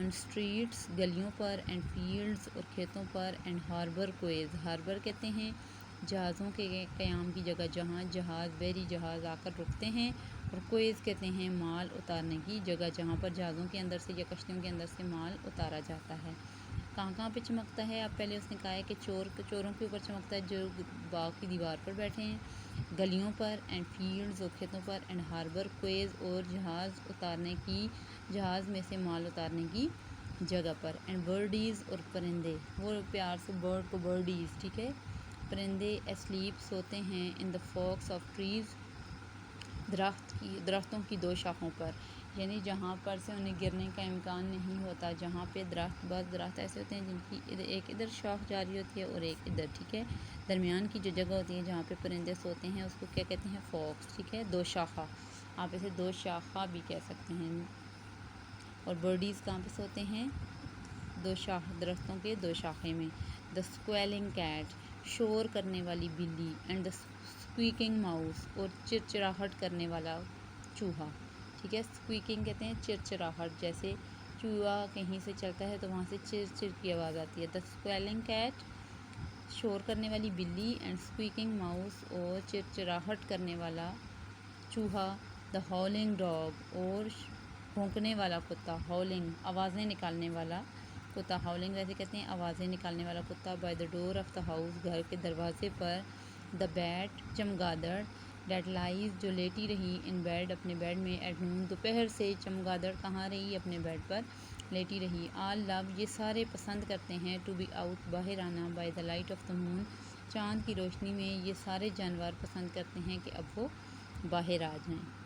آن streets گلیوں پر، and fields اور کھیتوں پر، اینڈ ہاربر کویز، ہاربر کہتے ہیں جہازوں کے قیام کی جگہ جہاں جہاز بحری جہاز آ کر رکتے ہیں، اور کویز کہتے ہیں مال اتارنے کی جگہ جہاں پر جہازوں کے اندر سے یا کشتیوں کے اندر سے مال اتارا جاتا ہے۔ کہاں کہاں پہ چمکتا ہے؟ اب پہلے اس نے کہا ہے کہ چوروں کے اوپر چمکتا ہے جو باغ کی دیوار پر بیٹھے ہیں، گلیوں پر، اینڈ فیلڈز اور کھیتوں پر، اینڈ ہاربر کویز اور جہاز میں سے مال اتارنے کی جگہ پر، اینڈ برڈیز اور پرندے، وہ پیار سے برڈ کو برڈیز، ٹھیک ہے، پرندے اسلیپ سوتے ہیں، ان دا فوکس آف ٹریز درختوں کی دو شاخوں پر، یعنی جہاں پر سے انہیں گرنے کا امکان نہیں ہوتا، جہاں پہ بعض درخت ایسے ہوتے ہیں جن کی ایک ادھر شاخ جاری ہوتی ہے اور ایک ادھر، ٹھیک ہے، درمیان کی جو جگہ ہوتی ہے جہاں پہ پرندے سوتے ہیں اس کو کیا کہتے ہیں؟ فوکس، ٹھیک ہے، دو شاخہ، آپ اسے دو شاخہ بھی کہہ سکتے ہیں۔ اور برڈیز کہاں پہ سوتے ہیں؟ درختوں کے دو شاخے میں۔ دا اسکویلنگ کیٹ، شور کرنے والی بلی، اینڈ دا اسکویکنگ ماؤس، اور چرچراہٹ کرنے والا چوہا، ٹھیک ہے، اسکویکنگ کہتے ہیں چرچراہٹ، جیسے چوہا کہیں سے چلتا ہے تو وہاں سے چر چر کی آواز آتی ہے۔ دا اسکویلنگ کیٹ، شور کرنے والی بلی، اینڈ اسکویکنگ ماؤس، اور چرچراہٹ کرنے والا چوہا۔ دا ہالنگ ڈاگ، اور بھونکنے والا کتا، ہالنگ آوازیں نکالنے والا کتا، ہالنگ ویسے کہتے ہیں آوازیں نکالنے والا کتا۔ By the door of the house, گھر کے دروازے پر۔ دا بیٹ، چمگادڑ، دیٹ لائز، جو لیٹی رہی، ان بیڈ، اپنے بیڈ میں، ایٹ نون، دوپہر سے، چمگادڑ کہاں رہی؟ اپنے بیڈ پر لیٹی رہی۔ آل لو، یہ سارے پسند کرتے ہیں، ٹو بی آؤٹ، باہر آنا، by the light of the moon, چاند کی روشنی میں، یہ سارے جانور پسند کرتے ہیں کہ اب وہ باہر آ جائیں۔